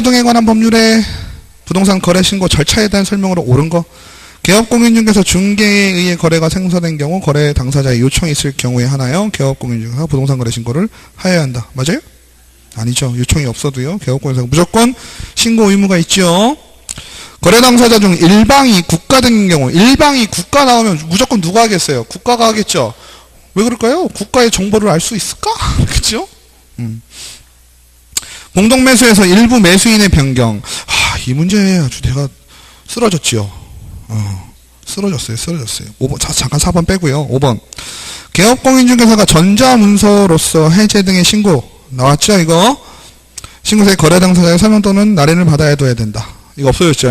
등에 관한 법률에 부동산 거래 신고 절차에 대한 설명으로 옳은 거. 개업공인중개사 중개에 의해 거래가 생사된 경우 거래 당사자의 요청이 있을 경우에 하나요. 개업공인중개사가 부동산 거래 신고를 하여야 한다. 맞아요? 아니죠. 요청이 없어도요. 개업공인중개사가 무조건 신고 의무가 있죠. 거래 당사자 중 일방이 국가 등인 경우, 일방이 국가 나오면 무조건 누가 하겠어요? 국가가 하겠죠. 왜 그럴까요? 국가의 정보를 알 수 있을까? 그렇죠? 공동매수에서 일부 매수인의 변경. 이 문제에 아주 내가 쓰러졌지요. 쓰러졌어요. 5번, 잠깐 4번 빼고요. 5번. 개업공인중개사가 전자문서로서 해제 등의 신고. 나왔죠, 이거? 신고서의 거래 당사자의 서명 또는 날인을 받아야 된다. 이거 없어졌죠?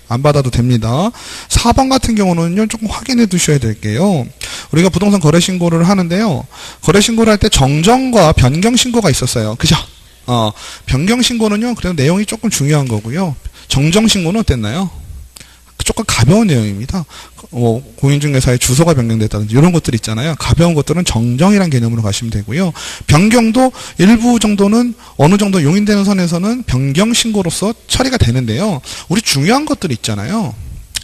안 받아도 됩니다. 4번 같은 경우는요, 조금 확인해 두셔야 될게요. 우리가 부동산 거래 신고를 하는데요. 거래 신고를 할 때 정정과 변경 신고가 있었어요. 그죠? 변경 신고는요, 그래도 내용이 조금 중요한 거고요. 정정 신고는 어땠나요? 조금 가벼운 내용입니다. 공인중개사의 주소가 변경됐다든지 이런 것들 있잖아요. 가벼운 것들은 정정이란 개념으로 가시면 되고요. 변경도 일부 정도는 어느 정도 용인되는 선에서는 변경 신고로서 처리가 되는데요. 우리 중요한 것들 있잖아요.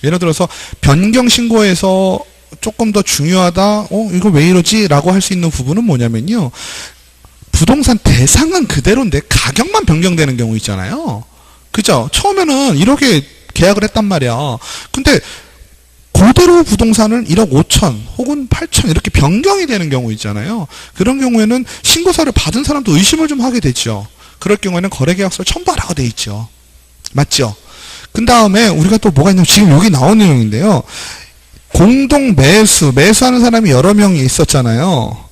예를 들어서 변경 신고에서 조금 더 중요하다. 이거 왜 이러지? 라고 할 수 있는 부분은 뭐냐면요. 부동산 대상은 그대로인데 가격만 변경되는 경우 있잖아요. 그죠? 처음에는 이렇게 계약을 했단 말이야. 근데 그대로 부동산을 1억 5천 혹은 8천 이렇게 변경이 되는 경우 있잖아요. 그런 경우에는 신고서를 받은 사람도 의심을 좀 하게 되죠. 그럴 경우에는 거래계약서를 첨부하라고 돼 있죠. 맞죠? 그 다음에 우리가 또 뭐가 있냐면 지금 여기 나온 내용인데요. 공동 매수하는 사람이 여러 명이 있었잖아요.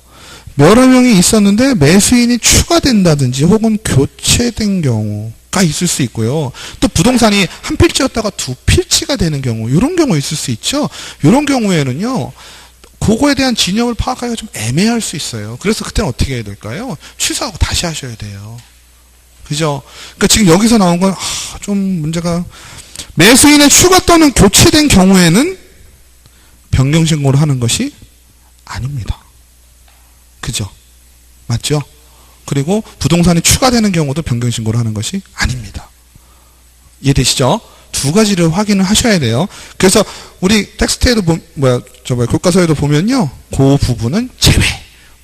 여러 명이 있었는데 매수인이 추가된다든지 혹은 교체된 경우가 있을 수 있고요. 또 부동산이 한 필지였다가 두 필지가 되는 경우, 이런 경우 있을 수 있죠. 이런 경우에는요, 그거에 대한 진영을 파악하기가 좀 애매할 수 있어요. 그래서 그때는 어떻게 해야 될까요? 취소하고 다시 하셔야 돼요. 그죠? 그러니까 지금 여기서 나온 건 좀 문제가, 매수인의 추가 또는 교체된 경우에는 변경 신고를 하는 것이 아닙니다. 그죠? 맞죠? 그리고 부동산이 추가되는 경우도 변경 신고를 하는 것이 아닙니다. 이해되시죠? 두 가지를 확인을 하셔야 돼요. 그래서 우리 텍스트에도 교과서에도 보면요, 그 부분은 제외,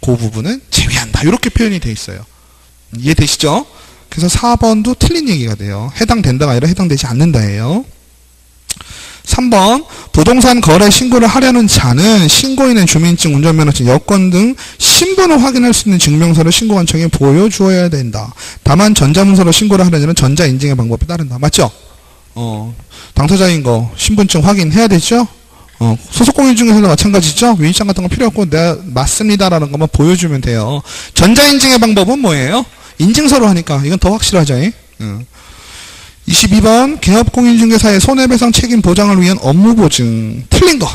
그 부분은 제외한다. 이렇게 표현이 돼 있어요. 이해되시죠? 그래서 4번도 틀린 얘기가 돼요. 해당된다가 아니라 해당되지 않는다예요. 3번, 부동산 거래 신고를 하려는 자는 신고인의 주민증, 운전면허증, 여권 등 신분을 확인할 수 있는 증명서를 신고관청에 보여주어야 된다. 다만 전자문서로 신고를 하려는 자는 전자인증의 방법에 따른다. 맞죠? 당사자인 거 신분증 확인해야 되죠? 소속공인중개사도 마찬가지죠? 위임장 같은 거 필요 없고 내가 맞습니다라는 것만 보여주면 돼요. 전자인증의 방법은 뭐예요? 인증서로 하니까 이건 더 확실하죠? 22번, 개업공인중개사의 손해배상 책임 보장을 위한 업무보증. 틀린 거.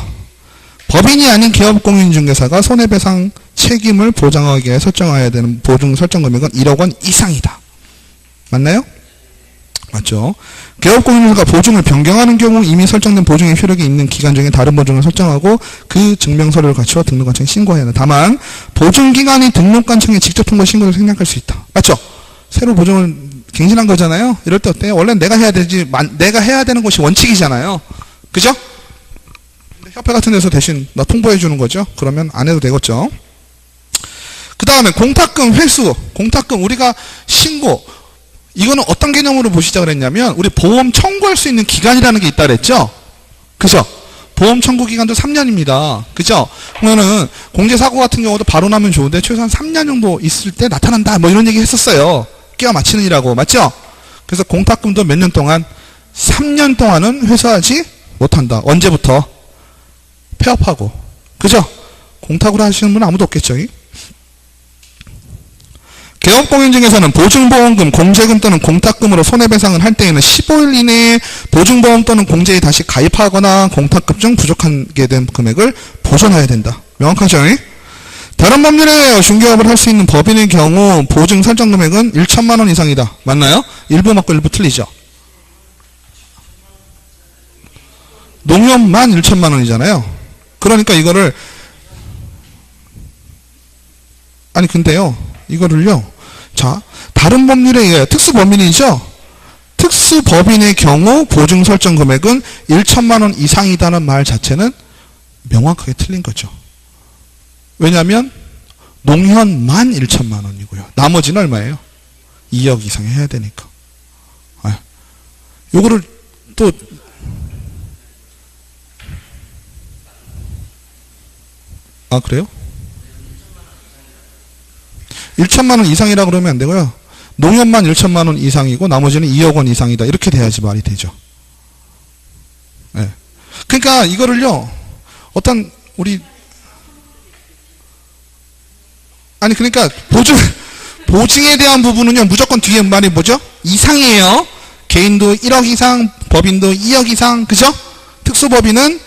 법인이 아닌 개업공인중개사가 손해배상 책임을 보장하기 위해 설정해야 되는 보증 설정 금액은 1억 원 이상이다. 맞나요? 맞죠? 개업공인중개사가 보증을 변경하는 경우 이미 설정된 보증의 효력이 있는 기간 중에 다른 보증을 설정하고 그 증명서류를 갖추어 등록관청에 신고해야 한다. 다만 보증기관이 등록관청에 직접 통보 신고를 생략할 수 있다. 맞죠? 새로 보증을 갱신한 거잖아요. 이럴 때 어때요? 원래 내가 해야 되지, 내가 해야 되는 것이 원칙이잖아요. 그죠? 근데 협회 같은 데서 대신 나 통보해 주는 거죠. 그러면 안 해도 되겠죠. 그 다음에 공탁금 회수. 공탁금 우리가 신고. 이거는 어떤 개념으로 보시자 그랬냐면 우리 보험 청구할 수 있는 기간이라는 게 있다 그랬죠. 그죠? 보험 청구 기간도 3년입니다. 그죠? 그러면은 공제사고 같은 경우도 바로 나면 좋은데 최소한 3년 정도 있을 때 나타난다. 뭐 이런 얘기 했었어요. 끼워 맞히느니라고. 맞죠? 그래서 공탁금도 몇 년 동안? 3년 동안은 회수하지 못한다. 언제부터? 폐업하고. 그죠? 공탁으로 하시는 분은 아무도 없겠죠? 개업공인중개사는 보증보험금, 공제금 또는 공탁금으로 손해배상을 할 때에는 15일 이내에 보증보험 또는 공제에 다시 가입하거나 공탁금 중 부족하게 된 금액을 보존해야 된다. 명확하죠? 다른 법률에 의하여 중개업을 할 수 있는 법인의 경우 보증 설정 금액은 1천만 원 이상이다. 맞나요? 일부 맞고 일부 틀리죠. 농협만 1천만 원이잖아요. 그러니까 이거를 이거를요. 자, 다른 법률에 의하여 특수법인이죠. 특수법인의 경우 보증 설정 금액은 1천만 원 이상이다는 말 자체는 명확하게 틀린 거죠. 왜냐하면 농현만 1천만 원이고요. 나머지는 얼마예요? 2억 이상 해야 되니까. 요거를 또 그래요? 1천만 원 이상이라 그러면 안 되고요. 농협만 1천만 원 이상이고 나머지는 2억 원 이상이다. 이렇게 돼야지 말이 되죠. 네. 그러니까 이거를요. 어떤 우리 그러니까 보증에 대한 부분은요. 무조건 뒤에 말이 뭐죠? 이상이에요. 개인도 1억 이상, 법인도 2억 이상, 그죠? 특수법인은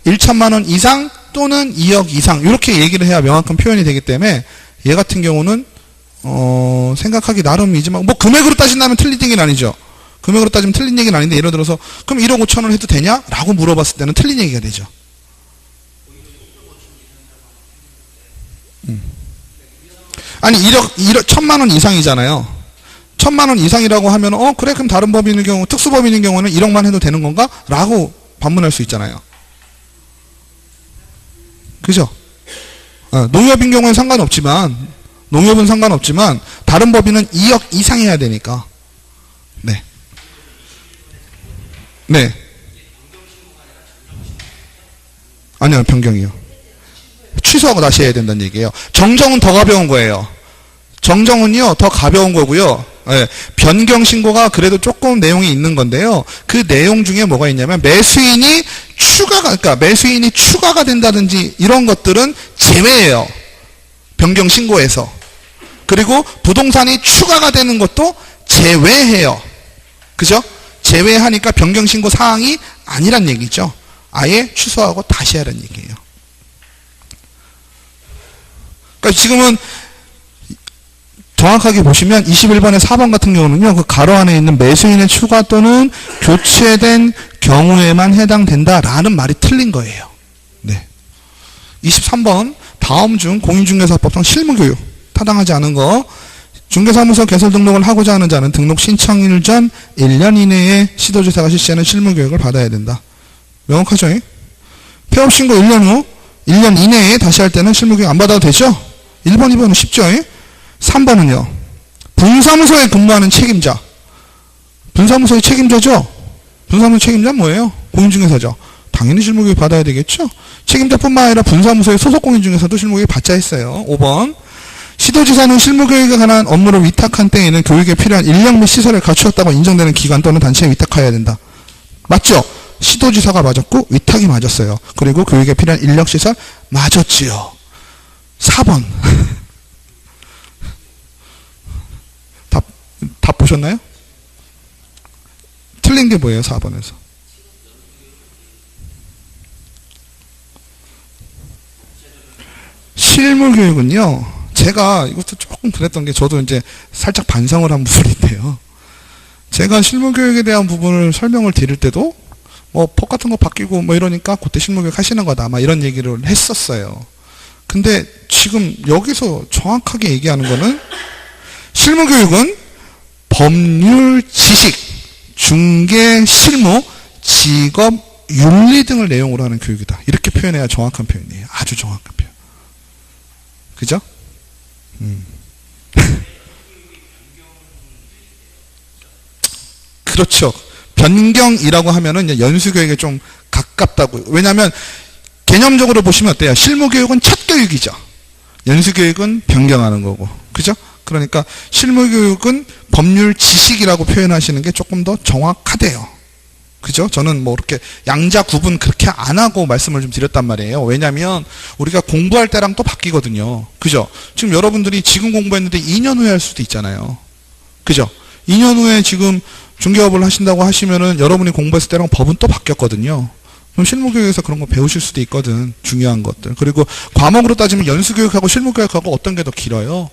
1천만 원 이상 또는 2억 이상 이렇게 얘기를 해야 명확한 표현이 되기 때문에 얘 같은 경우는 생각하기 나름이지만 뭐 금액으로 따진다면 틀린 얘기는 아니죠. 금액으로 따지면 틀린 얘기는 아닌데 예를 들어서 그럼 1억 5천 원 해도 되냐? 라고 물어봤을 때는 틀린 얘기가 되죠. 아니 1억 천만 원 이상이잖아요. 천만 원 이상이라고 하면 그래 그럼 다른 법인의 경우 특수법인의 경우는 1억만 해도 되는 건가? 라고 반문할 수 있잖아요. 그죠? 농협인 경우는 농협은 상관없지만 다른 법인은 2억 이상 해야 되니까. 네. 네. 아니요, 변경이요. 취소하고 다시 해야 된다는 얘기예요. 정정은 더 가벼운 거예요. 정정은요, 더 가벼운 거고요. 네. 변경 신고가 그래도 조금 내용이 있는 건데요. 그 내용 중에 뭐가 있냐면 매수인이 추가가 된다든지 이런 것들은 제외예요. 변경 신고에서. 그리고 부동산이 추가가 되는 것도 제외해요. 그죠? 제외하니까 변경 신고 사항이 아니란 얘기죠. 아예 취소하고 다시 하라는 얘기예요. 그러니까 지금은 정확하게 보시면 21번의 4번 같은 경우는요. 그 가로 안에 있는 매수인의 추가 또는 교체된 경우에만 해당된다라는 말이 틀린 거예요. 네. 23번 다음 중 공인중개사법상 실무교육 타당하지 않은 거 중개사무소 개설 등록을 하고자 하는 자는 등록 신청일 전 1년 이내에 시도조사가 실시하는 실무교육을 받아야 된다. 명확하죠? 폐업신고 1년 후 1년 이내에 다시 할 때는 실무교육 안 받아도 되죠? 1번, 2번은 쉽죠? 3번은요. 분사무소에 근무하는 책임자. 분사무소의 책임자죠? 분사무소 책임자는 뭐예요? 공인중개사죠. 당연히 실무교육 받아야 되겠죠? 책임자뿐만 아니라 분사무소의 소속 공인중개사도 실무교육 받자 했어요. 5번. 시도지사는 실무교육에 관한 업무를 위탁한 때에는 교육에 필요한 인력 및 시설을 갖추었다고 인정되는 기관 또는 단체에 위탁해야 된다. 맞죠? 시도지사가 맞았고 위탁이 맞았어요. 그리고 교육에 필요한 인력 시설 맞았지요. 4번. 답 보셨나요? 틀린 게 뭐예요? 4번에서. 실무교육은요. 제가 이것도 조금 그랬던 게 저도 이제 살짝 반성을 한 부분인데요. 제가 실무교육에 대한 부분을 설명을 드릴 때도 법 같은 거 바뀌고 이러니까 그때 실무교육 하시는 거다 이런 얘기를 했었어요. 근데 지금 여기서 정확하게 얘기하는 거는 실무교육은 법률 지식, 중개, 실무, 직업, 윤리 등을 내용으로 하는 교육이다. 이렇게 표현해야 정확한 표현이에요. 아주 정확한 표현. 그죠? 그렇죠. 변경이라고 하면은 연수교육에 좀 가깝다고요. 왜냐하면 개념적으로 보시면 어때요? 실무교육은 첫 교육이죠. 연수교육은 변경하는 거고. 그죠? 그러니까 실무교육은 법률 지식이라고 표현하시는 게 조금 더 정확하대요. 그죠? 저는 이렇게 양자 구분 그렇게 안 하고 말씀을 좀 드렸단 말이에요. 왜냐면 우리가 공부할 때랑 또 바뀌거든요. 그죠? 지금 여러분들이 지금 공부했는데 2년 후에 할 수도 있잖아요. 그죠? 2년 후에 지금 중개업을 하신다고 하시면은 여러분이 공부했을 때랑 법은 또 바뀌었거든요. 그럼 실무교육에서 그런 거 배우실 수도 있거든. 중요한 것들. 그리고 과목으로 따지면 연수교육하고 실무교육하고 어떤 게 더 길어요?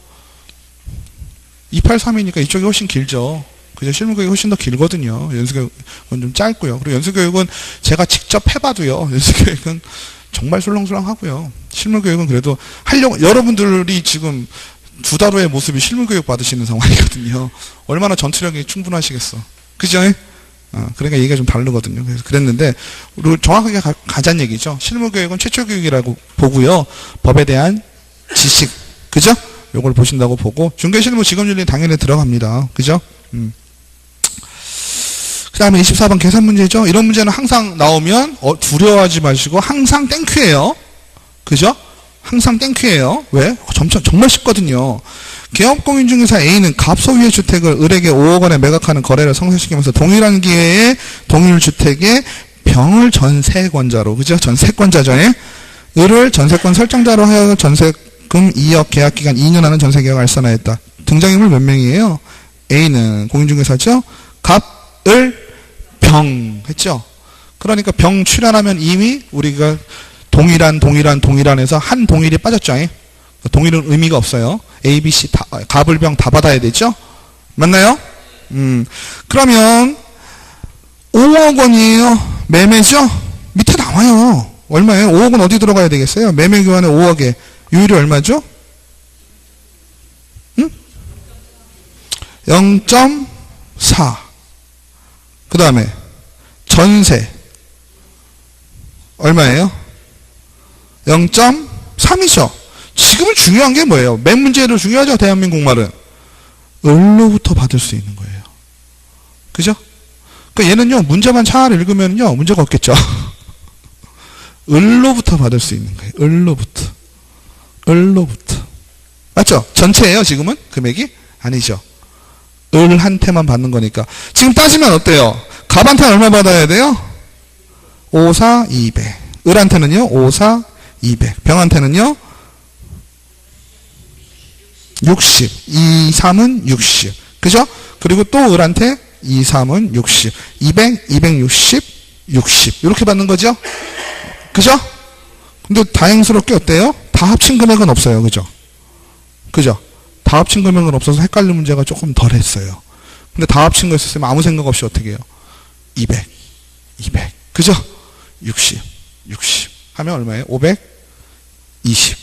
283이니까 이쪽이 훨씬 길죠. 그죠? 실무교육이 훨씬 더 길거든요. 연수교육은 좀 짧고요. 그리고 연수교육은 제가 직접 해봐도요. 연수교육은 정말 술렁술렁 하고요. 실무교육은 그래도 여러분들이 지금 2달 후의 모습이 실무교육 받으시는 상황이거든요. 얼마나 전투력이 충분하시겠어. 그죠? 그러니까 얘기가 좀 다르거든요. 그래서 그랬는데, 우리 정확하게 가자는 얘기죠. 실무교육은 최초교육이라고 보고요. 법에 대한 지식, 그죠? 요걸 보신다고 보고, 중개실무 직업윤리 당연히 들어갑니다. 그죠? 그 다음에 24번 계산 문제죠. 이런 문제는 항상 나오면, 두려워하지 마시고, 항상 땡큐예요. 그죠? 항상 땡큐예요. 왜? 정말 쉽거든요. 개업공인중개사 A는 갑 소유의 주택을 을에게 5억 원에 매각하는 거래를 성사시키면서 동일한 기회에 동일 주택에 병을 전세권자로, 그죠? 전세권자죠. 을을 전세권 설정자로 하여 전세금 2억 계약기간 2년 하는 전세계약을 알선하였다. 등장인물 몇 명이에요? A는 공인중개사죠. 갑, 을, 병 했죠. 그러니까 병 출연하면 이미 우리가 동일한에서 한 동일이 빠졌죠. 동일은 의미가 없어요. A, B, C 다, 갑을 병 다 받아야 되죠? 맞나요? 그러면 5억 원이에요. 매매죠? 밑에 나와요. 얼마예요? 5억은 어디 들어가야 되겠어요? 매매 교환에 5억에 요율이 얼마죠? 0.4. 그 다음에 전세 얼마예요? 0.3이죠. 지금은 중요한 게 뭐예요? 맨 문제로 중요하죠. 대한민국 말은. 을로부터 받을 수 있는 거예요. 그죠? 그러니까 얘는요. 문제만 잘 읽으면요. 문제가 없겠죠. 을로부터 받을 수 있는 거예요. 을로부터. 맞죠? 전체예요. 지금은 금액이? 아니죠. 을한테만 받는 거니까. 지금 따지면 어때요? 갑한테는 얼마 받아야 돼요? 5, 4, 200. 을한테는요? 5, 4, 200. 병한테는요? 60. 2, 3은 60. 그죠? 그리고 또 을한테 2, 3은 60. 200, 260, 60. 이렇게 받는 거죠? 그죠? 근데 다행스럽게 어때요? 다 합친 금액은 없어요. 그죠? 그죠? 다 합친 금액은 없어서 헷갈리는 문제가 조금 덜 했어요. 근데 다 합친 거 있었으면 아무 생각 없이 어떻게 해요? 200. 그죠? 60. 하면 얼마예요? 520.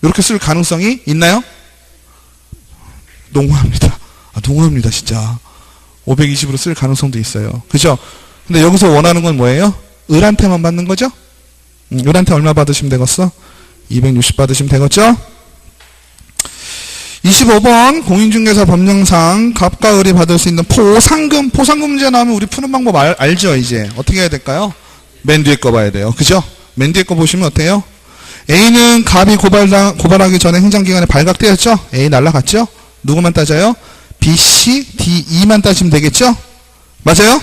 이렇게 쓸 가능성이 있나요? 농후합니다. 진짜. 520으로 쓸 가능성도 있어요. 그죠? 근데 여기서 원하는 건 뭐예요? 을한테만 받는 거죠? 을한테 얼마 받으시면 되겠어? 260 받으시면 되겠죠? 25번 공인중개사 법령상 갑과 을이 받을 수 있는 포상금 문제 나오면 우리 푸는 방법 알죠? 이제 어떻게 해야 될까요? 맨 뒤에 거 봐야 돼요. 그죠? 맨 뒤에 거 보시면 어때요? A는 갑이 고발하기 전에 행정기관에 발각되었죠? A 날라갔죠? 누구만 따져요? B, C, D, E만 따지면 되겠죠? 맞아요?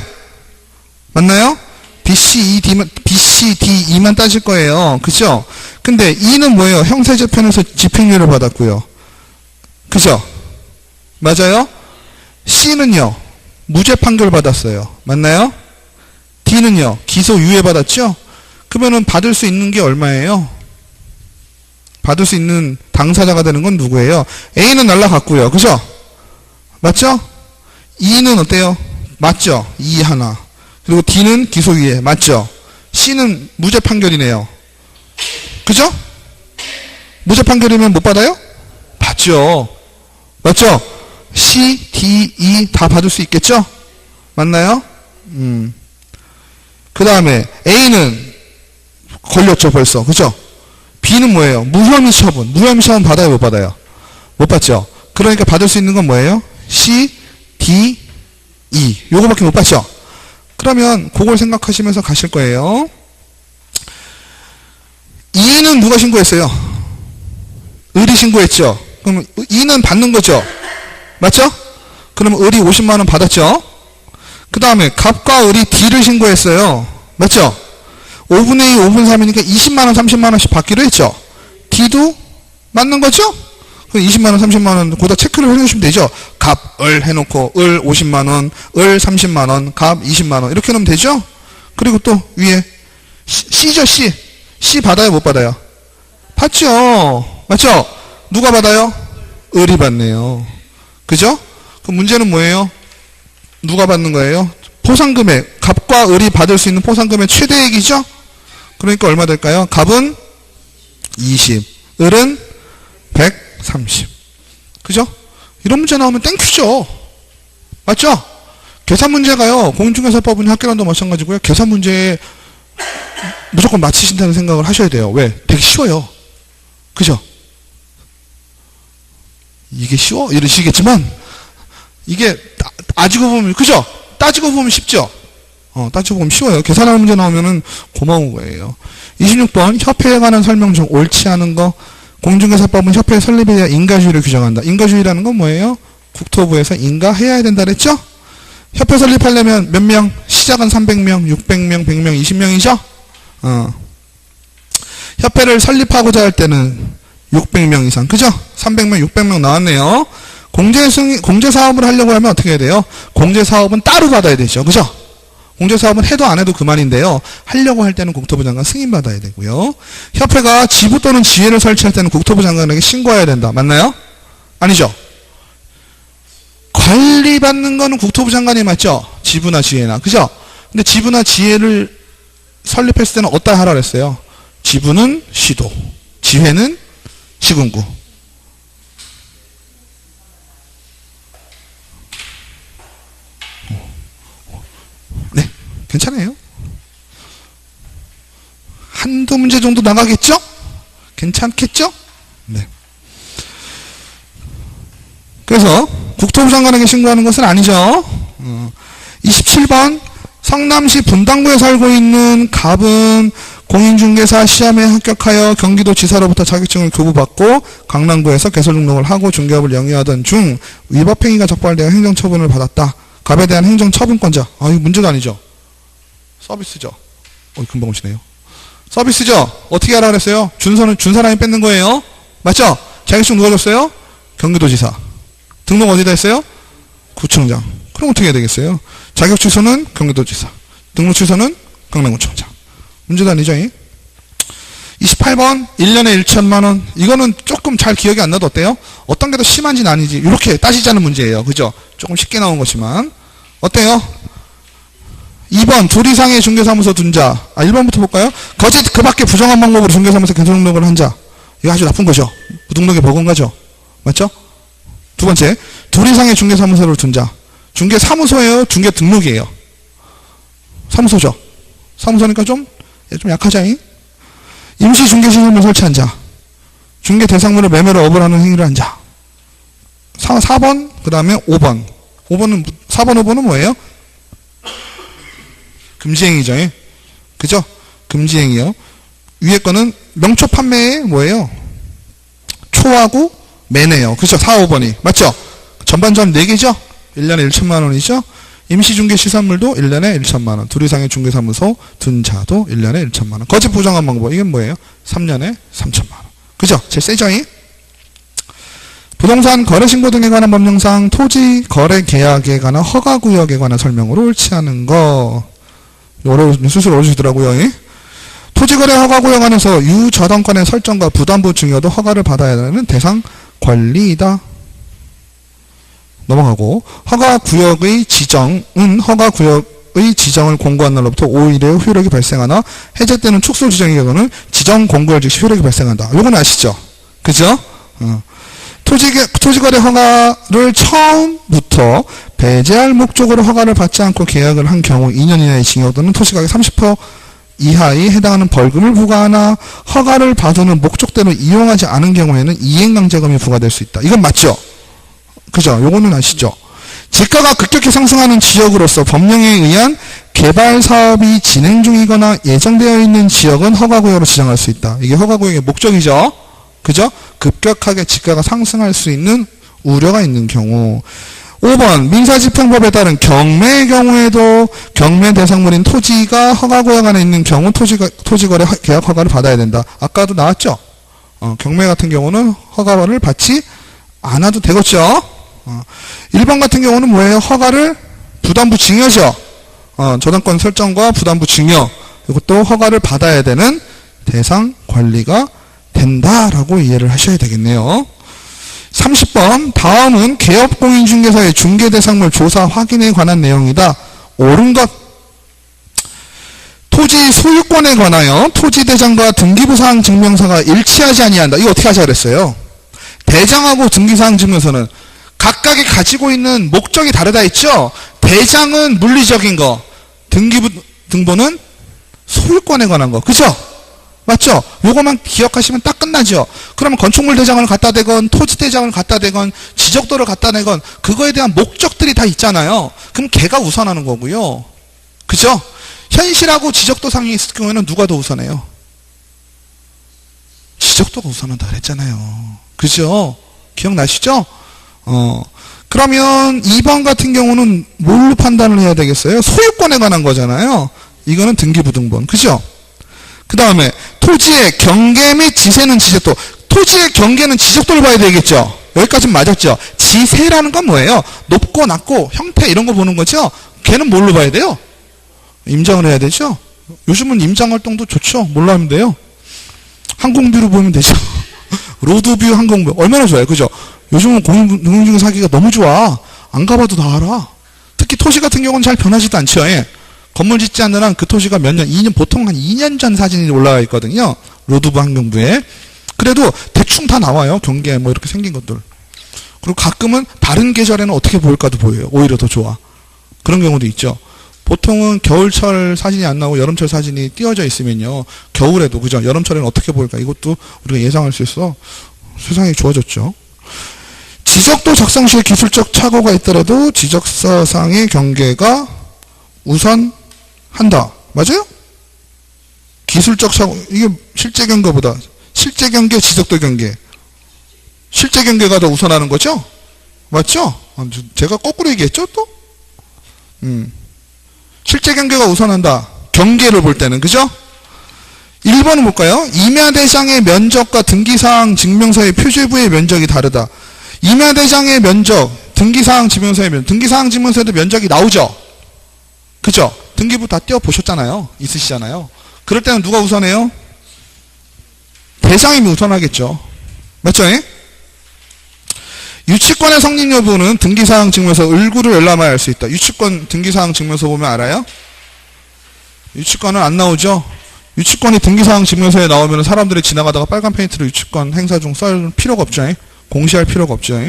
맞나요? B, C, D, E만 따질 거예요. 그죠? 근데 E는 뭐예요? 형사재판에서 집행유예를 받았고요. 그죠? 맞아요? C는요, 무죄 판결 받았어요. 맞나요? D는요, 기소유예 받았죠? 그러면은 받을 수 있는 게 얼마예요? 받을 수 있는 당사자가 되는 건 누구예요? A는 날라갔고요. 그죠? 맞죠? E는 어때요? 맞죠? E 하나. 그리고 D는 기소유예. 맞죠? C는 무죄 판결이네요. 그죠? 무죄 판결이면 못 받아요? 받죠. 맞죠? C, D, E 다 받을 수 있겠죠? 맞나요? 그 다음에 A는 걸렸죠 벌써. 그죠? B는 뭐예요? 무혐의 처분. 무혐의 처분 받아요 못 받아요? 못 받죠? 그러니까 받을 수 있는 건 뭐예요? C, D, E 요거밖에 못 받죠? 그러면 그걸 생각하시면서 가실 거예요. E는 누가 신고했어요? 을이 신고했죠? 그럼 E는 받는 거죠? 맞죠? 그러면 을이 50만원 받았죠? 그 다음에 갑과 을이 D를 신고했어요. 맞죠? 5분의 2, 5분 3이니까 20만원, 30만원씩 받기로 했죠? D도 맞는 거죠? 그럼 20만원, 30만원 거기다 체크를 해놓으시면 되죠? 갑, 을 해놓고 을 50만원, 을 30만원, 갑 20만원 이렇게 놓으면 되죠? 그리고 또 위에 C죠? C 받아요? 못 받아요? 받죠? 맞죠? 누가 받아요? 을이 받네요. 그죠? 그 문제는 뭐예요? 누가 받는 거예요? 포상금액. 갑과 을이 받을 수 있는 포상금의 최대액이죠? 그러니까 얼마 될까요? 갑은 20, 을은 130. 그죠? 이런 문제 나오면 땡큐죠? 맞죠? 계산 문제가요, 공인중개사법은 학계론도 마찬가지고요. 계산 문제에 무조건 맞히신다는 생각을 하셔야 돼요. 왜? 되게 쉬워요. 그죠? 이게 쉬워? 이러시겠지만, 이게 따지고 보면, 그죠? 따지고 보면 쉽죠? 따지고 보면 쉬워요. 계산하는 문제 나오면은 고마운 거예요. 26번, 협회에 관한 설명 중 옳지 않은 거. 공인중개사법은 협회 설립에 대한 인가주의를 규정한다. 인가주의라는 건 뭐예요? 국토부에서 인가해야 된다 그랬죠? 협회 설립하려면 몇 명? 시작은 300명, 600명, 100명, 20명이죠? 협회를 설립하고자 할 때는 600명 이상, 그죠? 300명, 600명 나왔네요. 공제사업을 하려고 하면 어떻게 해야 돼요? 공제사업은 따로 받아야 되죠. 그죠? 공제사업은 해도 안 해도 그만인데요. 하려고 할 때는 국토부 장관 승인받아야 되고요. 협회가 지부 또는 지회를 설치할 때는 국토부 장관에게 신고해야 된다. 맞나요? 아니죠? 관리받는 거는 국토부 장관이 맞죠? 지부나 지회나. 그죠? 근데 지부나 지회를 설립했을 때는 어디다 하라 그랬어요? 지부는 시도, 지회는 시군구. 네, 괜찮아요. 한두 문제 정도 나가겠죠? 괜찮겠죠? 네. 그래서 국토부 장관에게 신고하는 것은 아니죠. 27번, 성남시 분당구에 살고 있는 갑은 공인중개사 시험에 합격하여 경기도지사로부터 자격증을 교부받고 강남구에서 개설 등록을 하고 중개업을 영위하던 중 위법행위가 적발되어 행정처분을 받았다. 갑에 대한 행정처분권자. 이거 문제가 아니죠. 서비스죠. 금방 오시네요. 서비스죠. 어떻게 하라 그랬어요? 준사람이 뺏는 거예요. 맞죠? 자격증 누가 줬어요? 경기도지사. 등록 어디다 했어요? 구청장. 그럼 어떻게 해야 되겠어요? 자격 취소는 경기도지사. 등록 취소는 강남구청장. 문제도 아니죠? 28번 1년에 1천만 원. 이거는 조금 잘 기억이 안 나도 어때요? 어떤 게 더 심한지는 아니지. 이렇게 따지자는 문제예요. 그죠? 조금 쉽게 나온 거지만 어때요? 2번 둘 이상의 중개사무소 둔 자. 1번부터 볼까요? 거짓 그 밖에 부정한 방법으로 중개사무소 개설 등록을 한 자. 이거 아주 나쁜 거죠. 무등록에 버금가죠. 맞죠? 두 번째, 둘 이상의 중개사무소를 둔 자. 중개사무소예요? 중개등록이에요? 사무소죠. 사무소니까 좀 약하자잉. 임시 중개시설물 설치한 자. 중개 대상물을 매매로 업을 하는 행위를 한 자. 4번, 그 다음에 5번. 4번, 5번은 뭐예요? 금지행위죠. 그죠? 금지행위요. 위에 거는 명초 판매에 뭐예요? 초하고 매네요. 그죠? 4, 5번이. 맞죠? 전반전 4개죠? 1년에 1천만 원이죠? 임시중개 시설물도 1년에 1천만 원. 둘 이상의 중개사무소 둔 자도 1년에 1천만 원. 거짓 부정한 방법. 이게 뭐예요? 3년에 3천만 원. 그죠? 제일 세죠? 부동산 거래신고 등에 관한 법령상 토지 거래 계약에 관한 허가구역에 관한 설명으로 옳지 않은 거. 스스로 어려주시더라고요. 토지거래 허가구역 안에서 유저당권의 설정과 부담부 증여도 허가를 받아야 하는 대상 관리이다. 넘어가고 허가구역의 지정은 허가구역의 지정을 공고한 날로부터 5일의 효력이 발생하나 해제되는 축소 지정의 경우는 지정 공고일 즉시 효력이 발생한다. 요건 아시죠? 그죠? 토지거래 허가를 처음부터 배제할 목적으로 허가를 받지 않고 계약을 한 경우 2년 이하의 징역 또는 토지가격 30% 이하에 해당하는 벌금을 부과하나 허가를 받은 목적대로 이용하지 않은 경우에는 이행강제금이 부과될 수 있다. 이건 맞죠? 그죠? 요거는 아시죠? 지가가 급격히 상승하는 지역으로서 법령에 의한 개발 사업이 진행 중이거나 예정되어 있는 지역은 허가구역으로 지정할 수 있다. 이게 허가구역의 목적이죠? 그죠? 급격하게 지가가 상승할 수 있는 우려가 있는 경우. 5번 민사집행법에 따른 경매의 경우에도 경매 대상물인 토지가 허가구역 안에 있는 경우 토지거래 계약 허가를 받아야 된다. 아까도 나왔죠? 경매 같은 경우는 허가를 받지 않아도 되겠죠? 1번 같은 경우는 뭐예요? 허가를 부담부 증여죠? 저당권 설정과 부담부 증여. 이것도 허가를 받아야 되는 대상 관리가 된다라고 이해를 하셔야 되겠네요. 30번 다음은 개업공인중개사의 중개대상물 조사 확인에 관한 내용이다. 옳은 것. 토지 소유권에 관하여 토지대장과 등기부사항 증명서가 일치하지 아니한다. 이거 어떻게 하자 그랬어요? 대장하고 등기사항 증명서는 각각이 가지고 있는 목적이 다르다 했죠? 대장은 물리적인 거, 등본은 소유권에 관한 거. 그죠? 맞죠? 요거만 기억하시면 딱 끝나죠? 그러면 건축물 대장을 갖다 대건, 토지 대장을 갖다 대건, 지적도를 갖다 내건, 그거에 대한 목적들이 다 있잖아요. 그럼 걔가 우선하는 거고요. 그죠? 현실하고 지적도 상이 있을 경우에는 누가 더 우선해요? 지적도가 우선한다 그랬잖아요. 그죠? 기억나시죠? 그러면 2번 같은 경우는 뭘로 판단을 해야 되겠어요? 소유권에 관한 거잖아요. 이거는 등기부등본. 그죠? 그 다음에 토지의 경계 및 지세는 지적도. 토지의 경계는 지적도를 봐야 되겠죠? 여기까지는 맞았죠? 지세라는 건 뭐예요? 높고 낮고 형태 이런 거 보는 거죠? 걔는 뭘로 봐야 돼요? 임장을 해야 되죠? 요즘은 임장활동도 좋죠? 뭘로 하면 돼요? 항공뷰로 보면 되죠? 로드뷰 항공뷰 얼마나 좋아요. 그죠? 요즘은 공인중개사 사기가 너무 좋아. 안 가봐도 다 알아. 특히 토지 같은 경우는 잘 변하지도 않죠. 예. 건물 짓지 않는 한 그 토지가 몇 년, 2년, 보통 한 2년 전 사진이 올라가 있거든요. 로드뷰 환경부에. 그래도 대충 다 나와요. 경계 뭐 이렇게 생긴 것들. 그리고 가끔은 다른 계절에는 어떻게 보일까도 보여요. 오히려 더 좋아. 그런 경우도 있죠. 보통은 겨울철 사진이 안 나오고 여름철 사진이 띄워져 있으면요. 겨울에도, 그죠? 여름철에는 어떻게 보일까? 이것도 우리가 예상할 수 있어. 세상이 좋아졌죠. 지적도 작성 시에 기술적 착오가 있더라도 지적서상의 경계가 우선한다. 맞아요? 기술적 착오, 이게 실제 경계보다, 실제 경계, 지적도 경계. 실제 경계가 더 우선하는 거죠? 맞죠? 제가 거꾸로 얘기했죠, 또? 실제 경계가 우선한다. 경계를 볼 때는, 그죠? 1번은 볼까요? 임야대장의 면적과 등기사항 증명서의 표지부의 면적이 다르다. 임야대장의 면적, 등기사항 증명서의 면적, 등기사항 증명서에도 면적이 나오죠? 그죠? 등기부 다 띄워보셨잖아요. 있으시잖아요. 그럴 때는 누가 우선해요? 대장이 우선하겠죠. 맞죠? 유치권의 성립 여부는 등기사항 증명서 을구를 열람하여 알 수 있다. 유치권 등기사항 증명서 보면 알아요? 유치권은 안 나오죠? 유치권이 등기사항 증명서에 나오면 사람들이 지나가다가 빨간 페인트로 유치권 행사 중 쓸 필요가 없죠. 공시할 필요가 없죠.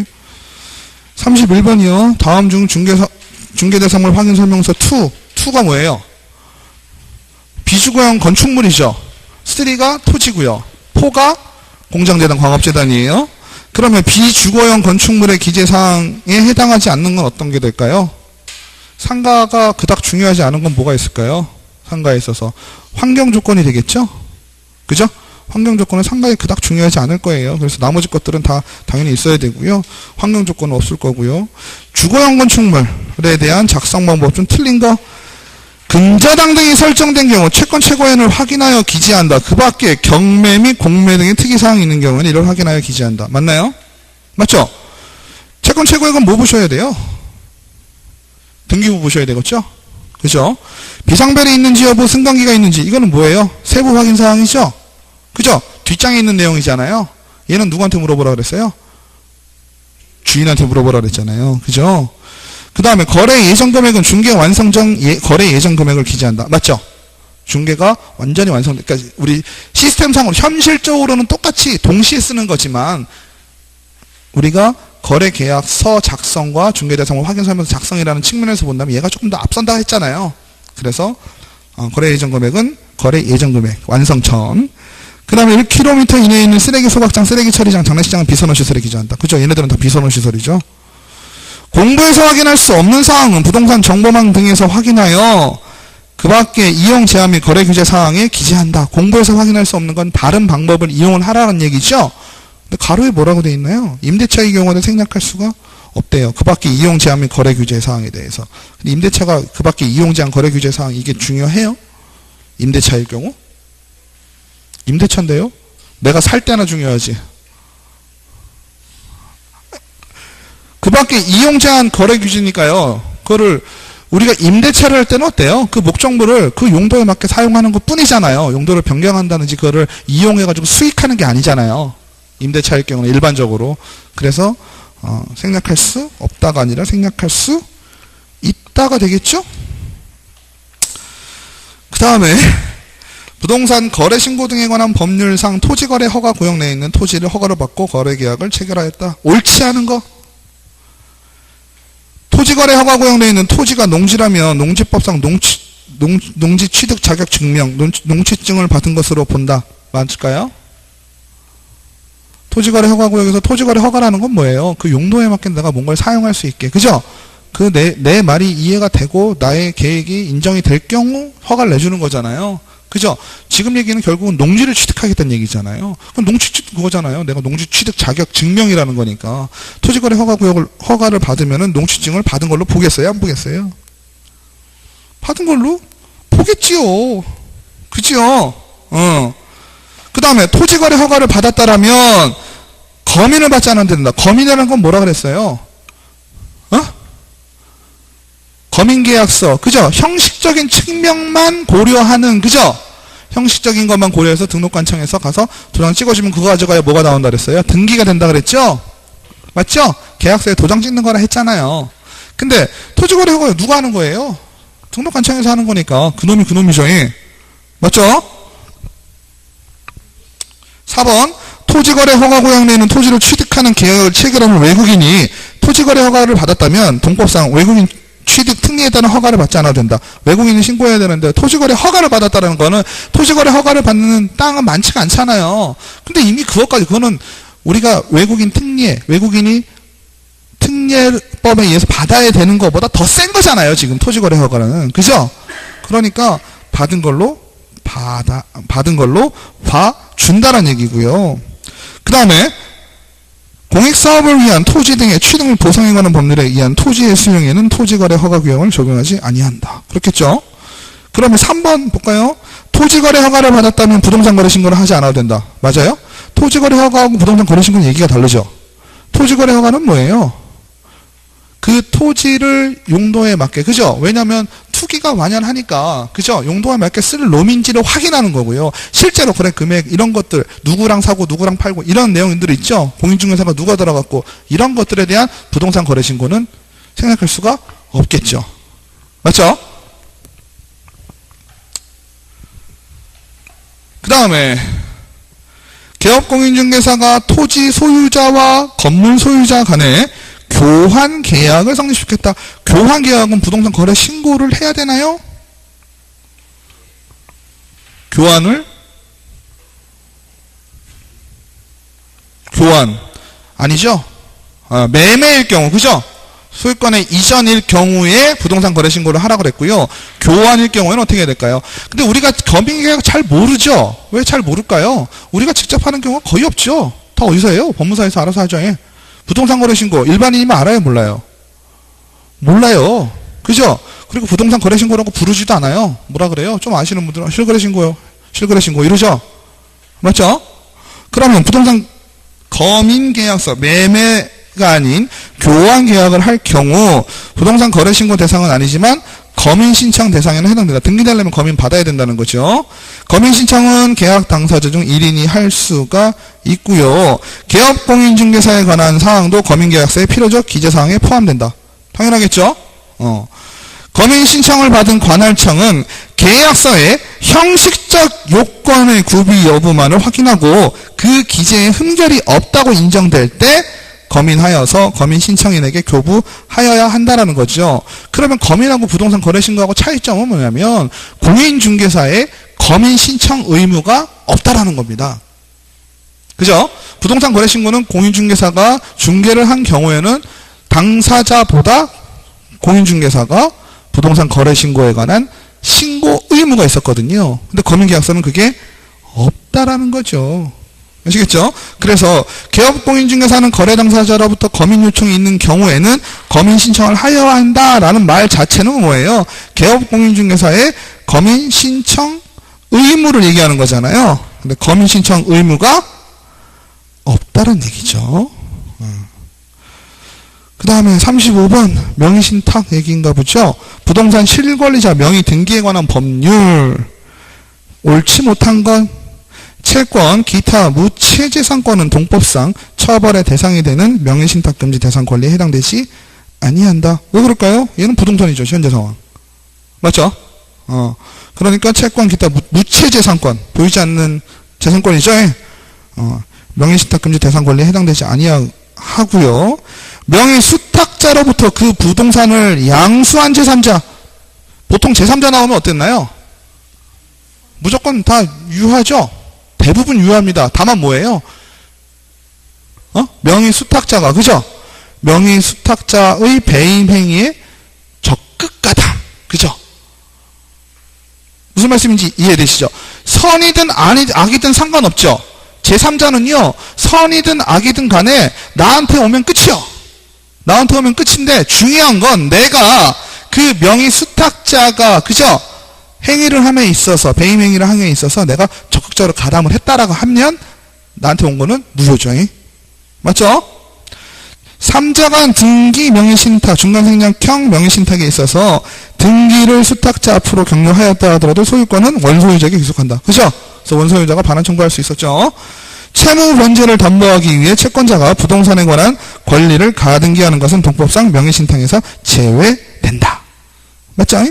31번이요. 다음 중 중개대상물 확인 설명서 2가 뭐예요? 비주거형 건축물이죠. 3가 토지고요. 4가 공장재단, 광업재단이에요. 그러면 비주거형 건축물의 기재사항에 해당하지 않는 건 어떤 게 될까요? 상가가 그닥 중요하지 않은 건 뭐가 있을까요? 상가에 있어서 환경조건이 되겠죠? 그죠? 환경조건은 상가에 그닥 중요하지 않을 거예요. 그래서 나머지 것들은 다 당연히 있어야 되고요. 환경조건은 없을 거고요. 주거형 건축물에 대한 작성 방법 좀 틀린 거. 근저당 등이 설정된 경우 채권 최고엔을 확인하여 기재한다. 그 밖에 경매 및 공매 등의 특이사항이 있는 경우에는 이를 확인하여 기재한다. 맞나요? 맞죠? 채권 최고액은 뭐 보셔야 돼요? 등기부 보셔야 되겠죠? 그죠? 비상벨이 있는지 여부, 승강기가 있는지, 이거는 뭐예요? 세부 확인 사항이죠? 그죠? 뒷장에 있는 내용이잖아요? 얘는 누구한테 물어보라 그랬어요? 주인한테 물어보라 그랬잖아요. 그죠? 그 다음에 거래 예정 금액은 중개 완성 전 거래 예정 금액을 기재한다. 맞죠? 중개가 완전히 그러니까 우리 시스템상으로 현실적으로는 똑같이 동시에 쓰는 거지만 우리가 거래 계약서 작성과 중개대상물 확인 설명서 작성이라는 측면에서 본다면 얘가 조금 더 앞선다 했잖아요. 그래서 거래 예정 금액은 거래 예정 금액 완성천. 그 다음에 1km 이내에 있는 쓰레기 소각장, 쓰레기 처리장, 장례식장은 비선호시설에 기재한다. 그죠? 얘네들은 다 비선호시설이죠. 공부에서 확인할 수 없는 사항은 부동산 정보망 등에서 확인하여 그 밖에 이용 제한 및 거래 규제 사항에 기재한다. 공부에서 확인할 수 없는 건 다른 방법을 이용을 하라는 얘기죠. 근데 가로에 뭐라고 되어 있나요? 임대차의 경우는 생략할 수가 없대요. 그 밖에 이용 제한 및 거래 규제 사항에 대해서. 근데 임대차가 그 밖에 이용 제한 거래 규제 사항 이게 중요해요? 임대차일 경우? 임대차인데요? 내가 살 때나 중요하지. 그 밖에 이용 제한 거래 규제니까요. 그거를 우리가 임대차를 할 때는 어때요? 그 목적물을 그 용도에 맞게 사용하는 것 뿐이잖아요. 용도를 변경한다든지 그거를 이용해가지고 수익하는 게 아니잖아요. 임대차일 경우는 일반적으로. 그래서 생략할 수 없다가 아니라 생략할 수 있다가 되겠죠? 그 다음에 부동산 거래 신고 등에 관한 법률상 토지거래 허가 구역 내에 있는 토지를 허가를 받고 거래 계약을 체결하였다. 옳지 않은 거? 토지거래 허가구역 내에 있는 토지가 농지라면 농지법상 농지 취득 자격 증명, 농취증을 받은 것으로 본다. 맞을까요? 토지거래 허가구역에서 토지거래 허가라는 건 뭐예요? 그 용도에 맞게 내가 뭔가를 사용할 수 있게. 그죠? 그 내 말이 이해가 되고 나의 계획이 인정이 될 경우 허가를 내주는 거잖아요. 그죠? 지금 얘기는 결국은 농지를 취득하겠다는 얘기잖아요. 그럼 농취득 그거잖아요. 내가 농지 취득 자격 증명이라는 거니까. 토지거래 허가를 받으면은 농취증을 받은 걸로 보겠어요? 안 보겠어요? 받은 걸로 보겠지요. 그죠? 그 다음에 토지거래 허가를 받았다라면 거민을 받지 않아도 된다. 거민이라는 건 뭐라 그랬어요? 거민계약서. 그죠? 형식적인 측면만 고려하는, 그죠? 형식적인 것만 고려해서 등록관청에서 가서 도장 찍어주면 그거 가져가야 뭐가 나온다 그랬어요? 등기가 된다 그랬죠? 맞죠? 계약서에 도장 찍는 거라 했잖아요. 근데 토지거래 허가 누가 하는 거예요? 등록관청에서 하는 거니까 그놈이 그놈이죠. 맞죠? 4번 토지거래 허가구역 내에는 토지를 취득하는 계약을 체결하는 외국인이 토지거래 허가를 받았다면 동법상 외국인 취득 특례에 따른 허가를 받지 않아도 된다. 외국인이 신고해야 되는데 토지거래 허가를 받았다는 거는 토지거래 허가를 받는 땅은 많지가 않잖아요. 근데 이미 그거는 우리가 외국인이 특례법에 의해서 받아야 되는 것보다 더 센 거잖아요. 지금 토지거래 허가는. 그죠? 그러니까 받은 걸로 봐준다는 얘기고요. 그 다음에 공익사업을 위한 토지 등의 취득을 보상해 관한 법률에 의한 토지의 수용에는 토지거래 허가규정을 적용하지 아니한다. 그렇겠죠? 그러면 3번 볼까요? 토지거래 허가를 받았다면 부동산 거래 신고를 하지 않아도 된다. 맞아요? 토지거래 허가하고 부동산 거래 신고는 얘기가 다르죠? 토지거래 허가는 뭐예요? 그 토지를 용도에 맞게, 그죠? 왜냐면 투기가 완연하니까, 그죠? 용도에 맞게 쓸 놈인지를 확인하는 거고요. 실제로 거래 금액, 이런 것들, 누구랑 사고, 누구랑 팔고, 이런 내용들이 있죠? 공인중개사가 누가 들어갔고, 이런 것들에 대한 부동산 거래 신고는 생각할 수가 없겠죠. 맞죠? 그 다음에, 개업공인중개사가 토지 소유자와 건물 소유자 간에 교환 계약을 성립시켰다. 교환 계약은 부동산 거래 신고를 해야 되나요? 교환 아니죠? 매매일 경우, 그죠? 소유권의 이전일 경우에 부동산 거래 신고를 하라고 그랬고요. 교환일 경우에는 어떻게 해야 될까요? 근데 우리가 거민계약 잘 모르죠? 왜 잘 모를까요? 우리가 직접 하는 경우가 거의 없죠? 다 어디서 해요? 법무사에서 알아서 하죠. 부동산 거래 신고 일반인이면 알아요? 몰라요? 몰라요. 그죠? 그리고 부동산 거래 신고라고 부르지도 않아요. 뭐라 그래요? 좀 아시는 분들은 실거래 신고요. 실거래 신고 이러죠? 맞죠? 그러면 부동산 거민계약서 매매가 아닌 교환 계약을 할 경우 부동산 거래 신고 대상은 아니지만 거민 신청 대상에는 해당된다. 등기되려면 거민 받아야 된다는 거죠. 거민 신청은 계약 당사자 중 1인이 할 수가 있고요. 개업공인중개사에 관한 사항도 거민계약서의 필요적 기재사항에 포함된다. 당연하겠죠? 거민 신청을 받은 관할청은 계약서에 형식적 요건의 구비 여부만을 확인하고 그 기재에 흠결이 없다고 인정될 때 거민하여서 거민 신청인에게 교부하여야 한다라는 거죠. 그러면 거민하고 부동산 거래 신고하고 차이점은 뭐냐면 공인중개사에 거민 신청 의무가 없다라는 겁니다. 그죠? 부동산 거래 신고는 공인중개사가 중개를 한 경우에는 당사자보다 공인중개사가 부동산 거래 신고에 관한 신고 의무가 있었거든요. 근데 거민계약서는 그게 없다라는 거죠. 아시겠죠? 그래서 개업공인중개사는 거래 당사자로부터 거민 요청이 있는 경우에는 거민 신청을 하여야 한다라는 말 자체는 뭐예요? 개업공인중개사의 거민 신청 의무를 얘기하는 거잖아요. 근데 거민 신청 의무가 없다는 얘기죠. 그 다음에 35번 명의신탁 얘기인가 보죠. 부동산 실권리자 명의 등기에 관한 법률. 옳지 못한 건 채권, 기타 무체재산권은 동법상 처벌의 대상이 되는 명의신탁금지 대상권리에 해당되지 아니한다. 왜 그럴까요? 얘는 부동산이죠. 현재 상황. 맞죠? 그러니까 채권, 기타 무체재산권, 보이지 않는 재산권이죠. 명의신탁금지 대상권리에 해당되지 아니하고요. 명의 수탁자로부터 그 부동산을 양수한 제3자. 보통 제3자 나오면 어땠나요? 무조건 다 유하죠? 대부분 유합니다. 다만 뭐예요? 명의 수탁자가, 그죠? 명의 수탁자의 배임 행위에 적극가담. 그죠? 무슨 말씀인지 이해되시죠? 선이든 악이든 상관없죠? 제3자는요, 선이든 악이든 간에 나한테 오면 끝이요. 나한테 오면 끝인데, 중요한 건 내가 그 명의 수탁자가, 그죠? 행위를 함에 있어서, 배임 행위를 함에 있어서 내가 적극적으로 가담을 했다라고 하면, 나한테 온 거는 무효죠. 맞죠? 3자간 등기 명의신탁, 중간생략형 명의신탁에 있어서 등기를 수탁자 앞으로 격려하였다 하더라도 소유권은 원소유자에게 귀속한다. 그죠? 그래서 원소유자가 반환 청구할 수 있었죠. 채무 변제를 담보하기 위해 채권자가 부동산에 관한 권리를 가등기하는 것은 동법상 명의신탁에서 제외된다. 맞죠?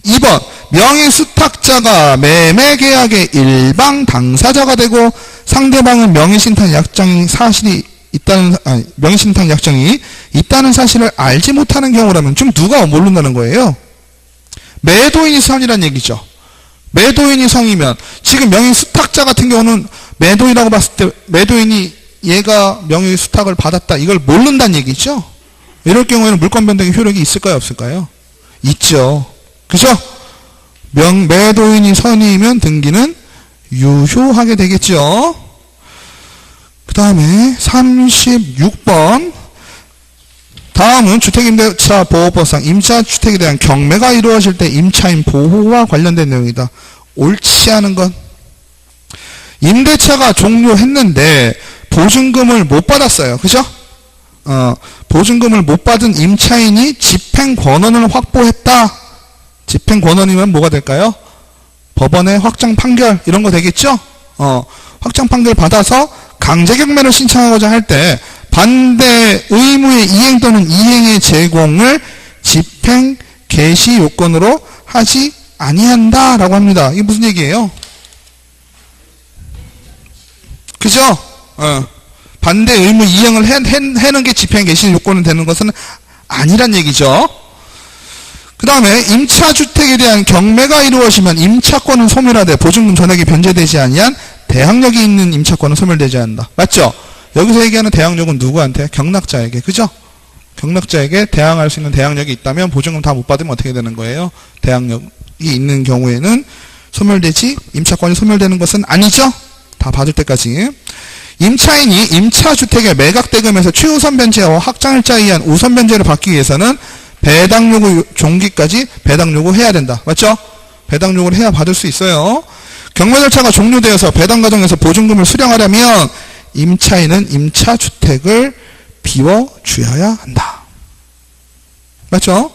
2번, 명의수탁자가 매매계약의 일방 당사자가 되고 상대방은 명의신탁 약정이 명의신탁 약정이 있다는 사실을 알지 못하는 경우라면 지금 누가 모른다는 거예요? 매도인이 선이란 얘기죠. 매도인이 성이면 지금 명의수탁자 같은 경우는 매도인이라고 봤을 때 매도인이 얘가 명의수탁을 받았다 이걸 모른다는 얘기죠. 이럴 경우에는 물권 변동의 효력이 있을까요? 없을까요? 있죠. 그죠? 매도인이 선이면 등기는 유효하게 되겠죠. 그 다음에 36번. 다음은 주택임대차 보호법상 임차주택에 대한 경매가 이루어질 때 임차인 보호와 관련된 내용이다. 옳지 않은 건 임대차가 종료했는데 보증금을 못 받았어요. 그죠? 보증금을 못 받은 임차인이 집행권원을 확보했다. 집행권원이면 뭐가 될까요? 법원의 확정 판결 이런 거 되겠죠? 확정 판결 받아서 강제경매를 신청하고자 할 때 반대 의무의 이행 또는 이행의 제공을 집행 개시 요건으로 하지 아니한다라고 합니다. 이게 무슨 얘기예요? 그죠? 반대 의무 이행을 해는 게 집행 개시 요건이 되는 것은 아니란 얘기죠. 그 다음에 임차주택에 대한 경매가 이루어지면 임차권은 소멸하되 보증금 전액이 변제되지 아니한 대항력이 있는 임차권은 소멸되지 않는다. 맞죠? 여기서 얘기하는 대항력은 누구한테? 경락자에게. 그죠? 경락자에게 대항할 수 있는 대항력이 있다면 보증금 다 못 받으면 어떻게 되는 거예요? 대항력이 있는 경우에는 임차권이 소멸되는 것은 아니죠? 다 받을 때까지. 임차인이 임차주택의 매각대금에서 최우선 변제와 확장일자에 의한 우선 변제를 받기 위해서는 배당 요구 종기까지 배당 요구해야 된다. 맞죠? 배당 요구를 해야 받을 수 있어요. 경매 절차가 종료되어서 배당 과정에서 보증금을 수령하려면 임차인은 임차주택을 비워주어야 한다. 맞죠?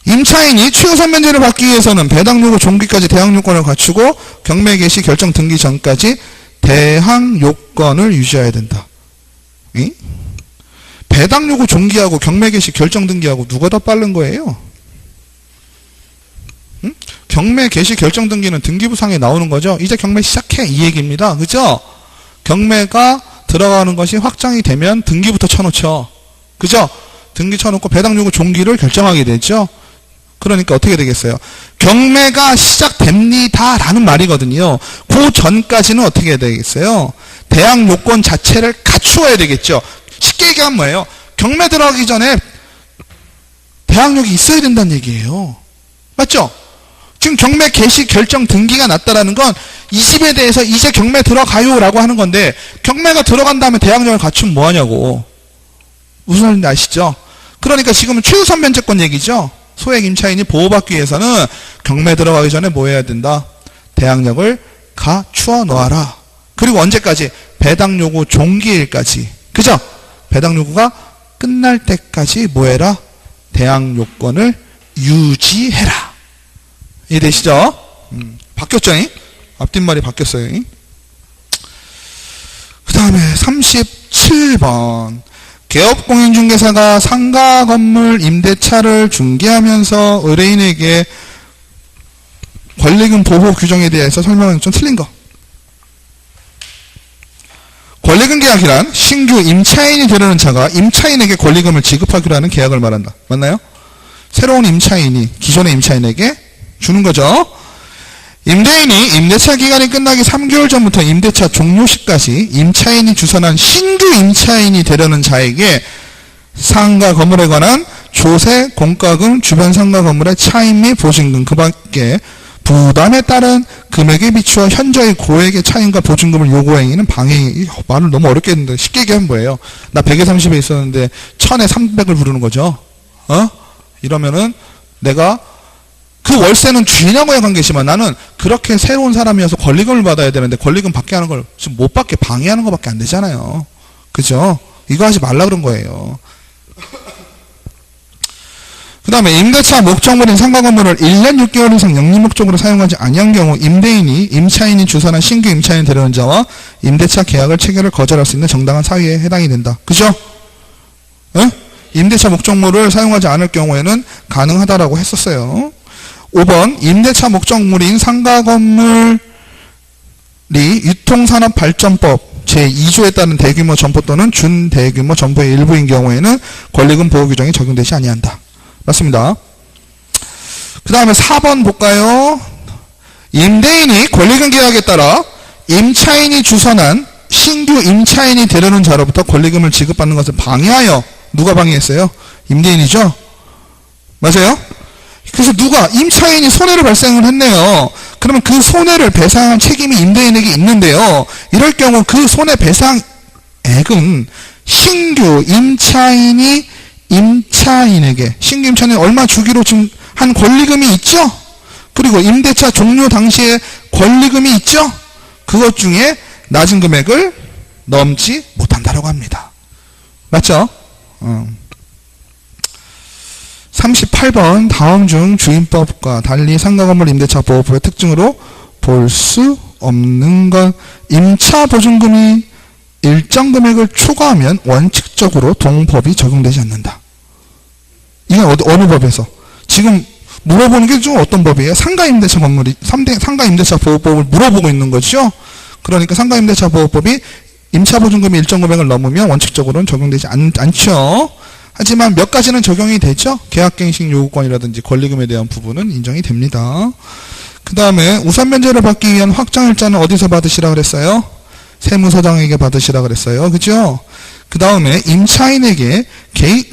임차인이 최우선 변제를 받기 위해서는 배당 요구 종기까지 대항 요건을 갖추고 경매 개시 결정 등기 전까지 대항 요건을 유지해야 된다. 배당 요구 종기하고 경매 개시 결정 등기하고 누가 더 빠른 거예요? 경매 개시 결정 등기는 등기부상에 나오는 거죠. 이제 경매 시작해 이 얘기입니다. 그죠? 경매가 들어가는 것이 확정이 되면 등기부터 쳐놓죠. 그죠? 등기 쳐놓고 배당 요구 종기를 결정하게 되죠. 그러니까 어떻게 되겠어요? 경매가 시작됩니다 라는 말이거든요. 그 전까지는 어떻게 해야 되겠어요? 대항 요건 자체를 갖추어야 되겠죠. 쉽게 얘기하면 뭐예요? 경매 들어가기 전에 대항력이 있어야 된다는 얘기예요. 맞죠? 지금 경매 개시 결정 등기가 났다라는 건 이 집에 대해서 이제 경매 들어가요 라고 하는 건데 경매가 들어간 다음에 대항력을 갖추면 뭐하냐고. 무슨 말인지 아시죠? 그러니까 지금은 최우선 변제권 얘기죠. 소액 임차인이 보호받기 위해서는 경매 들어가기 전에 뭐 해야 된다? 대항력을 갖추어 놓아라. 그리고 언제까지? 배당 요구 종기일까지. 그죠? 배당 요구가 끝날 때까지 뭐 해라? 대항 요건을 유지해라. 이해되시죠? 바뀌었죠? 앞뒷말이 바뀌었어요. 그 다음에 37번. 개업공인중개사가 상가 건물 임대차를 중개하면서 의뢰인에게 권리금 보호 규정에 대해서 설명은 좀 틀린 거. 권리금 권리금 계약이란 신규 임차인이 되려는 자가 임차인에게 권리금을 지급하기로 하는 계약을 말한다. 맞나요? 새로운 임차인이 기존의 임차인에게 주는 거죠. 임대인이 임대차 기간이 끝나기 3개월 전부터 임대차 종료 시까지 임차인이 주선한 신규 임차인이 되려는 자에게 상가 건물에 관한 조세, 공과금, 주변 상가 건물의 차임 및 보증금 그 밖에 부담에 따른 금액에 비추어 현저히 고액의 차임과 보증금을 요구한 행위는 방해. 말을 너무 어렵게 했는데 쉽게 얘기하면 뭐예요? 나 100에 30에 있었는데 1000에 300을 부르는 거죠. 이러면은 내가 그 월세는 주인하고의 관계지만 나는 그렇게 새로운 사람이어서 권리금을 받아야 되는데 권리금 받게 하는 걸 지금 못 받게 방해하는 것밖에 안 되잖아요. 그죠? 이거 하지 말라 그런 거예요. 그 다음에 임대차 목적물인 상가 건물을 1년 6개월 이상 영리 목적으로 사용하지 아니한 경우 임대인이 임차인이 주선한 신규 임차인 데려온 자와 임대차 계약을 체결을 거절할 수 있는 정당한 사유에 해당이 된다. 그죠? 에? 임대차 목적물을 사용하지 않을 경우에는 가능하다라고 했었어요. 5번 임대차 목적물인 상가 건물이 유통산업발전법 제2조에 따른 대규모 점포 또는 준대규모 점포의 일부인 경우에는 권리금 보호 규정이 적용되지 아니한다. 맞습니다. 그 다음에 4번 볼까요? 임대인이 권리금 계약에 따라 임차인이 주선한 신규 임차인이 되려는 자로부터 권리금을 지급받는 것을 방해하여 누가 방해했어요? 임대인이죠? 맞아요? 그래서 누가 임차인이 손해를 발생을 했네요. 그러면 그 손해를 배상한 책임이 임대인에게 있는데요. 이럴 경우 그 손해배상액은 신규 임차인이 임차인에게 신규 임차인이 얼마 주기로 지금 한 권리금이 있죠. 그리고 임대차 종료 당시에 권리금이 있죠. 그것 중에 낮은 금액을 넘지 못한다라고 합니다. 맞죠? 38번 다음 중 주임법과 달리 상가건물 임대차 보호법의 특징으로 볼 수 없는 것. 임차 보증금이 일정 금액을 초과하면 원칙적으로 동법이 적용되지 않는다. 이건 어느 법에서? 지금 물어보는 게 좀 어떤 법이에요? 상가임대차 건물이 상가임대차 보호법을 물어보고 있는 거죠. 그러니까 상가임대차 보호법이 임차보증금이 일정 금액을 넘으면 원칙적으로는 적용되지 않죠. 하지만 몇 가지는 적용이 되죠. 계약갱신 요구권이라든지 권리금에 대한 부분은 인정이 됩니다. 그 다음에 우선면제를 받기 위한 확정일자는 어디서 받으시라 그랬어요? 세무서장에게 받으시라 그랬어요. 그죠? 그 다음에 임차인에게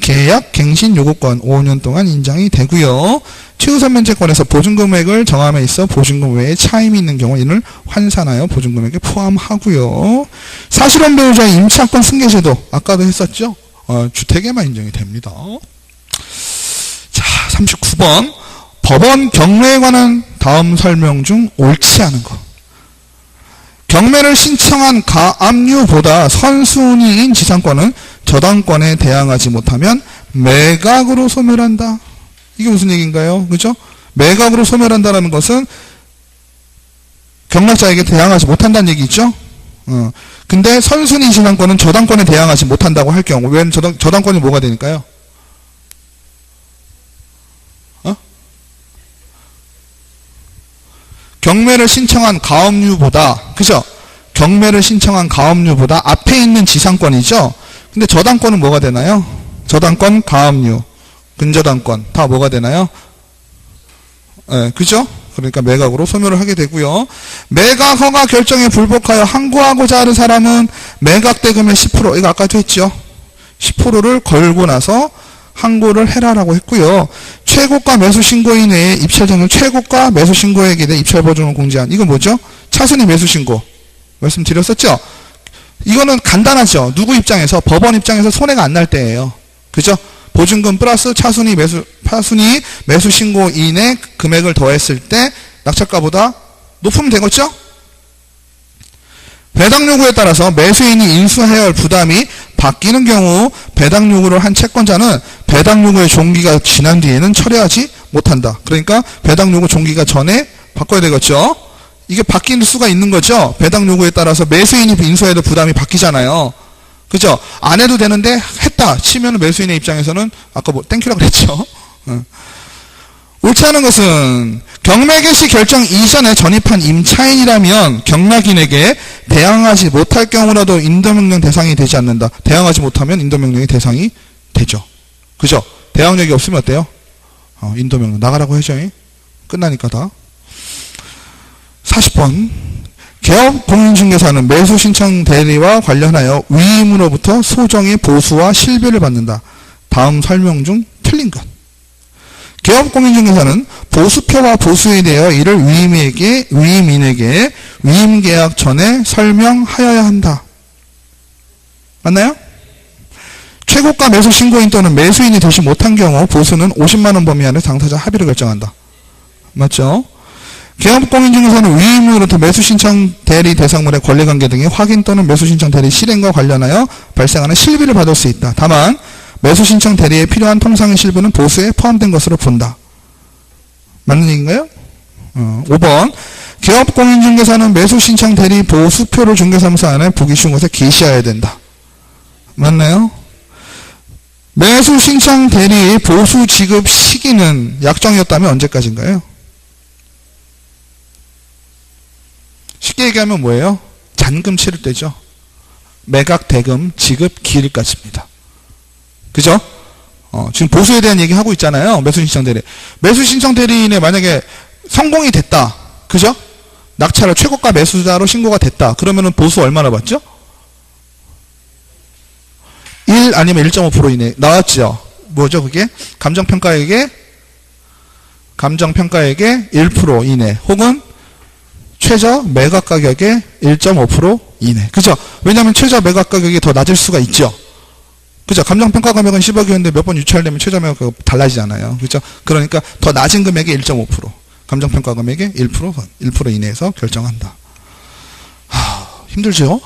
계약갱신 요구권 5년 동안 인정이 되고요. 최우선면제권에서 보증금액을 정함에 있어 보증금 외에 차임이 있는 경우 이를 환산하여 보증금액에 포함하고요. 사실혼 배우자의 임차권 승계제도 아까도 했었죠. 주택에만 인정이 됩니다. 자, 39번 법원 경매에 관한 다음 설명 중 옳지 않은 것. 경매를 신청한 가압류보다 선순위인 지상권은 저당권에 대항하지 못하면 매각으로 소멸한다. 이게 무슨 얘기인가요? 그죠? 매각으로 소멸한다는 것은 경락자에게 대항하지 못한다는 얘기죠. 근데 선순위 지상권은 저당권에 대항하지 못한다고 할 경우 왜 저당권이 뭐가 되니까요? 경매를 신청한 가압류보다 그죠? 경매를 신청한 가압류보다 앞에 있는 지상권이죠. 근데 저당권은 뭐가 되나요? 저당권, 가압류, 근저당권 다 뭐가 되나요? 그죠? 그러니까 매각으로 소멸을 하게 되고요. 매각 허가 결정에 불복하여 항고하고자 하는 사람은 매각 대금의 10% 이거 아까도 했죠. 10%를 걸고 나서 항고를 해라라고 했고요. 최고가 매수신고인 외에 입찰자는 최고가 매수신고액에 대해 입찰보증을 공제한 이건 뭐죠? 차순위 매수신고 말씀드렸었죠? 이거는 간단하죠. 누구 입장에서? 법원 입장에서 손해가 안 날 때예요. 그죠? 보증금 플러스 차순위 매수신고인의 금액을 더했을 때 낙찰가보다 높으면 되겠죠? 배당 요구에 따라서 매수인이 인수해야 할 부담이 바뀌는 경우 배당 요구를 한 채권자는 배당 요구의 종기가 지난 뒤에는 철회하지 못한다. 그러니까 배당 요구 종기가 전에 바꿔야 되겠죠. 이게 바뀔 수가 있는 거죠. 배당 요구에 따라서 매수인이 인수해도 부담이 바뀌잖아요. 그죠? 안 해도 되는데 했다 치면 매수인의 입장에서는 아까 뭐 땡큐라고 그랬죠. 옳지 않은 것은 경매 개시 결정 이전에 전입한 임차인이라면 경락인에게 대항하지 못할 경우라도 인도명령 대상이 되지 않는다. 대항하지 못하면 인도명령의 대상이 되죠. 그죠? 대항력이 없으면 어때요? 인도명령 나가라고 해줘. 끝나니까 다. 40번. 개업 공인중개사는 매수 신청 대리와 관련하여 위임으로부터 소정의 보수와 실비를 받는다. 다음 설명 중 틀린 것. 개업 공인중개사는 보수표와 보수에 대하여 이를 위임인에게 위임계약 전에 설명하여야 한다. 맞나요? 최고가 매수 신고인 또는 매수인이 되지 못한 경우 보수는 50만원 범위 안에 당사자 합의를 결정한다. 맞죠? 개업공인중개사는 위임으로부터 매수신청 대리 대상물의 권리관계 등의 확인 또는 매수신청 대리 실행과 관련하여 발생하는 실비를 받을 수 있다. 다만 매수신청 대리에 필요한 통상의 실비는 보수에 포함된 것으로 본다. 맞는 얘기인가요? 5번. 개업공인중개사는 매수신청 대리 보수표를 중개사무소 안에 보기 쉬운 곳에 게시해야 된다. 맞나요? 매수신청 대리 보수 지급 시기는 약정이었다면 언제까지인가요? 쉽게 얘기하면 뭐예요? 잔금 치를 때죠. 매각 대금 지급 기일까지입니다. 그죠? 지금 보수에 대한 얘기 하고 있잖아요. 매수신청 대리. 매수신청 대리인에 만약에 성공이 됐다. 그죠? 낙찰을 최고가 매수자로 신고가 됐다. 그러면은 보수 얼마나 받죠? 1 아니면 1.5% 이내 나왔죠. 뭐죠 그게? 감정평가액의 1% 이내 혹은 최저 매각 가격의 1.5% 이내. 그죠? 왜냐하면 최저 매각 가격이 더 낮을 수가 있죠. 그죠? 감정평가 금액은 10억이었는데 몇 번 유찰되면 최저 매각 가격 달라지잖아요. 그죠? 그러니까 더 낮은 금액의 1.5%. 감정평가 금액의 1% 이내에서 결정한다. 힘들죠?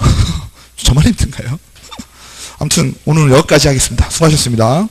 저만 힘든가요? 아무튼 오늘 여기까지 하겠습니다. 수고하셨습니다.